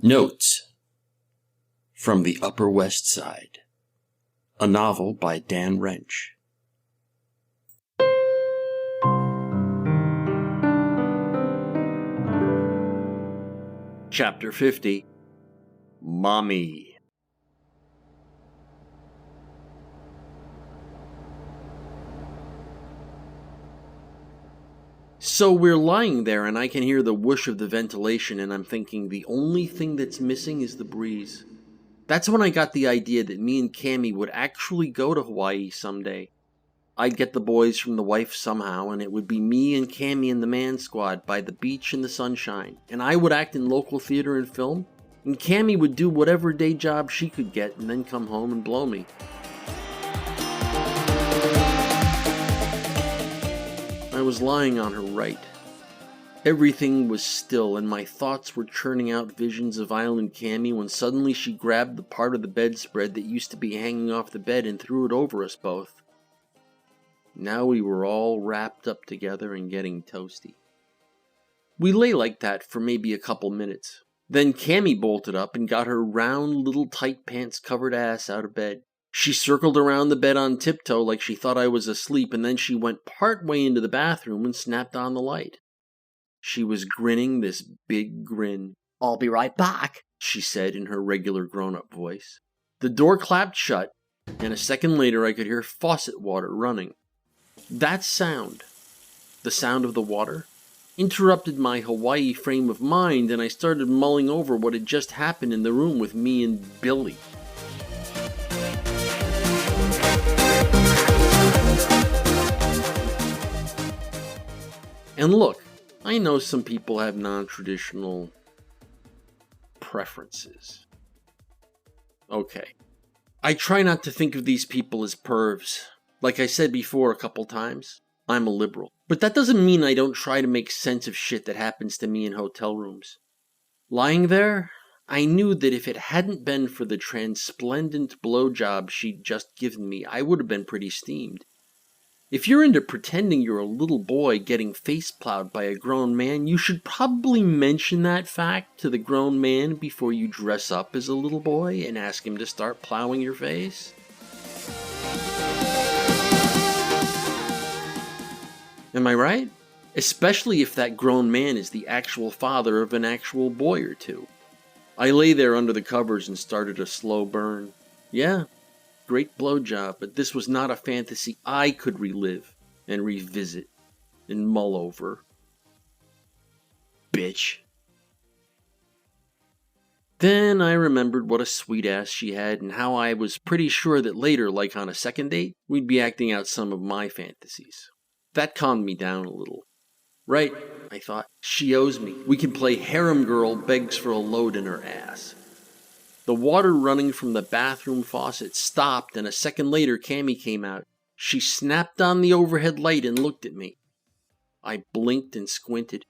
Notes from the Upper West Side, a novel by Dan Wrench. Chapter 50, Mommy. So we're lying there and I can hear the whoosh of the ventilation and I'm thinking the only thing that's missing is the breeze. That's when I got the idea that me and Cammy would actually go to Hawaii someday. I'd get the boys from the wife somehow and it would be me and Cammy and the man squad by the beach in the sunshine, and I would act in local theater and film, and Cammy would do whatever day job she could get and then come home and blow me. I was lying on her right. Everything was still, and my thoughts were churning out visions of Island Cammy when suddenly she grabbed the part of the bedspread that used to be hanging off the bed and threw it over us both. Now we were all wrapped up together and getting toasty. We lay like that for maybe a couple minutes. Then Cammy bolted up and got her round little tight pants covered ass out of bed. She circled around the bed on tiptoe like she thought I was asleep, and then she went part way into the bathroom and snapped on the light. She was grinning this big grin. "I'll be right back," she said in her regular grown-up voice. The door clapped shut, and a second later I could hear faucet water running. That sound, the sound of the water, interrupted my Hawaii frame of mind, and I started mulling over what had just happened in the room with me and Billy. And look, I know some people have non-traditional preferences. Okay. I try not to think of these people as pervs. Like I said before a couple times, I'm a liberal. But that doesn't mean I don't try to make sense of shit that happens to me in hotel rooms. Lying there, I knew that if it hadn't been for the transplendent blowjob she'd just given me, I would have been pretty steamed. If you're into pretending you're a little boy getting face-plowed by a grown man, you should probably mention that fact to the grown man before you dress up as a little boy and ask him to start plowing your face. Am I right? Especially if that grown man is the actual father of an actual boy or two. I lay there under the covers and started a slow burn. Yeah. Great blowjob, but this was not a fantasy I could relive and revisit and mull over. Bitch. Then I remembered what a sweet ass she had and how I was pretty sure that later, like on a second date, we'd be acting out some of my fantasies. That calmed me down a little. Right, I thought, she owes me. We can play harem girl begs for a load in her ass. The water running from the bathroom faucet stopped, and a second later Cammy came out. She snapped on the overhead light and looked at me. I blinked and squinted.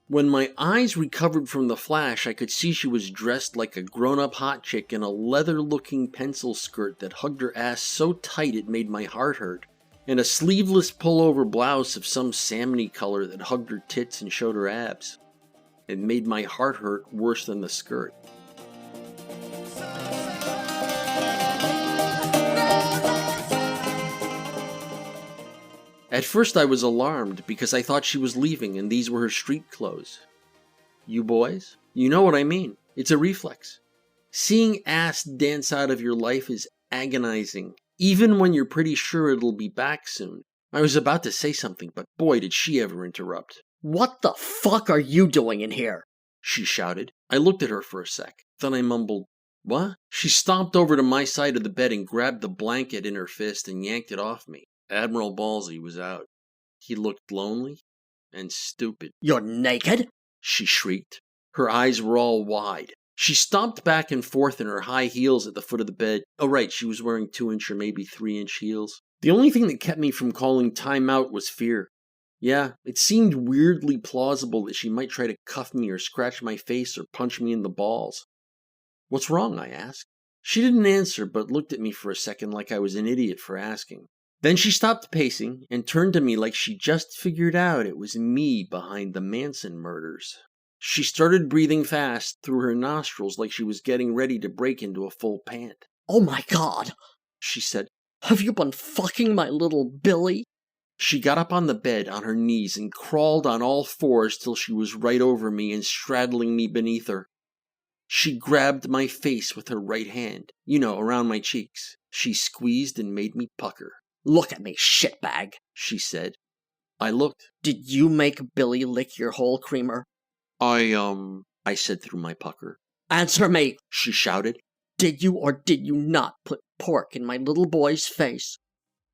When my eyes recovered from the flash, I could see she was dressed like a grown-up hot chick in a leather-looking pencil skirt that hugged her ass so tight it made my heart hurt, and a sleeveless pullover blouse of some salmony color that hugged her tits and showed her abs. It made my heart hurt worse than the skirt. At first I was alarmed because I thought she was leaving and these were her street clothes. You boys, you know what I mean. It's a reflex. Seeing ass dance out of your life is agonizing, even when you're pretty sure it'll be back soon. I was about to say something, but boy did she ever interrupt. "What the fuck are you doing in here?" she shouted. I looked at her for a sec. Then I mumbled, "What?" She stomped over to my side of the bed and grabbed the blanket in her fist and yanked it off me. Admiral Ballsy was out. He looked lonely and stupid. "You're naked?" she shrieked. Her eyes were all wide. She stomped back and forth in her high heels at the foot of the bed. Oh right, she was wearing 2-inch or maybe 3-inch heels. The only thing that kept me from calling time out was fear. Yeah, it seemed weirdly plausible that she might try to cuff me or scratch my face or punch me in the balls. "What's wrong?" I asked. She didn't answer, but looked at me for a second like I was an idiot for asking. Then she stopped pacing and turned to me like she just figured out it was me behind the Manson murders. She started breathing fast through her nostrils like she was getting ready to break into a full pant. Oh my God, She said. have you been fucking my little Billy? She got up on the bed on her knees and crawled on all fours till she was right over me and straddling me beneath her. She grabbed my face with her right hand, around my cheeks. She squeezed and made me pucker. Look at me, shitbag, she said. I looked. Did you make Billy lick your hole, Creamer? I said through my pucker. Answer me, she shouted. Did you or did you not put pork in my little boy's face?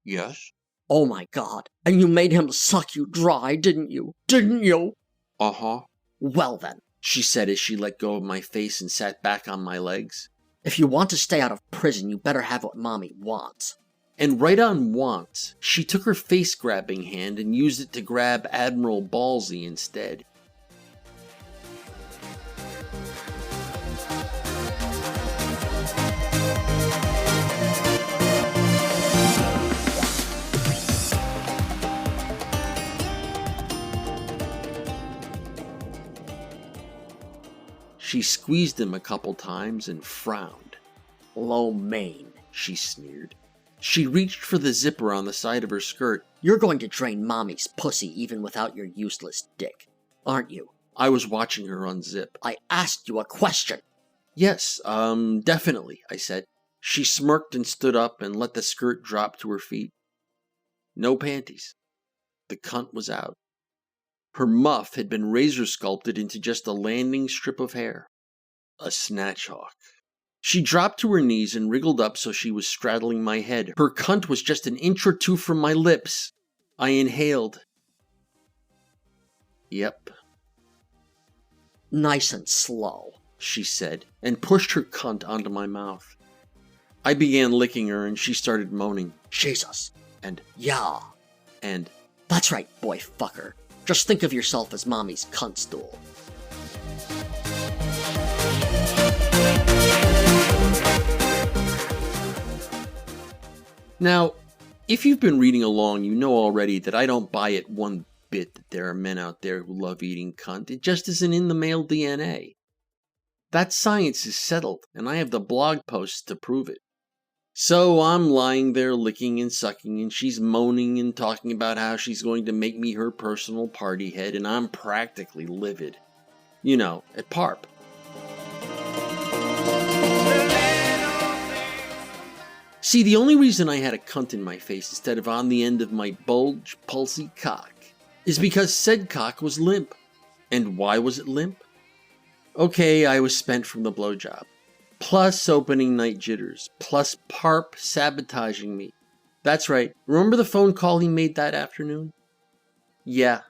Yes. Oh my God, and you made him suck you dry, didn't you? Didn't you? Uh-huh. Well then, she said as she let go of my face and sat back on my legs. If you want to stay out of prison, you better have what Mommy wants. And right on wants, she took her face-grabbing hand and used it to grab Admiral Ballsy instead. She squeezed him a couple times and frowned. Lo mein, she sneered. She reached for the zipper on the side of her skirt. You're going to drain Mommy's pussy even without your useless dick, aren't you? I was watching her unzip. I asked you a question. Yes, definitely, I said. She smirked and stood up and let the skirt drop to her feet. No panties. The cunt was out. Her muff had been razor sculpted into just a landing strip of hair. A snatch hawk. She dropped to her knees and wriggled up so she was straddling my head. Her cunt was just an inch or two from my lips. I inhaled. Yep. Nice and slow, she said, and pushed her cunt onto my mouth. I began licking her and she started moaning. Jesus. And yeah. And that's right, boy fucker. Just think of yourself as Mommy's cunt stool. Now, if you've been reading along, you know already that I don't buy it one bit that there are men out there who love eating cunt. It just isn't in the male DNA. That science is settled, and I have the blog posts to prove it. So I'm lying there licking and sucking, and she's moaning and talking about how she's going to make me her personal party head, and I'm practically livid. At PARP. See, the only reason I had a cunt in my face instead of on the end of my bulge, pulsy cock is because said cock was limp. And why was it limp? Okay, I was spent from the blowjob. Plus opening night jitters. Plus PARP sabotaging me. That's right. Remember the phone call he made that afternoon? Yeah.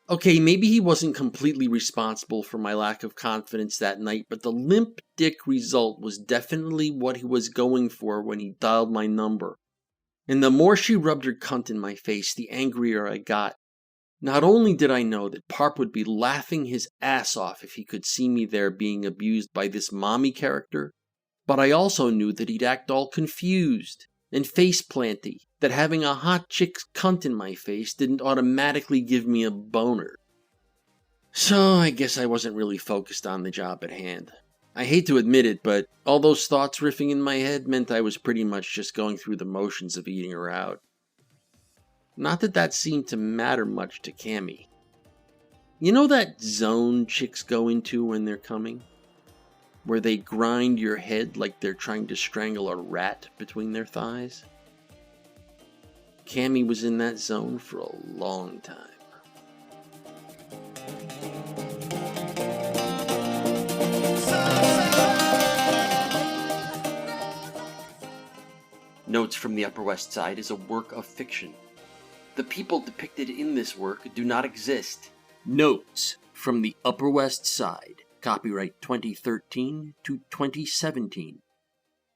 Okay, maybe he wasn't completely responsible for my lack of confidence that night, but the limp dick result was definitely what he was going for when he dialed my number. And the more she rubbed her cunt in my face, the angrier I got. Not only did I know that PARP would be laughing his ass off if he could see me there being abused by this mommy character, but I also knew that he'd act all confused and face-planty, that having a hot chick's cunt in my face didn't automatically give me a boner. So I guess I wasn't really focused on the job at hand. I hate to admit it, but all those thoughts riffing in my head meant I was pretty much just going through the motions of eating her out. Not that that seemed to matter much to Cammy. You know that zone chicks go into when they're coming? Where they grind your head like they're trying to strangle a rat between their thighs? Cammy was in that zone for a long time. Notes from the Upper West Side is a work of fiction. The people depicted in this work do not exist. Notes from the Upper West Side, copyright 2013 to 2017,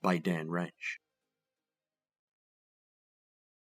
by Dan Wrench.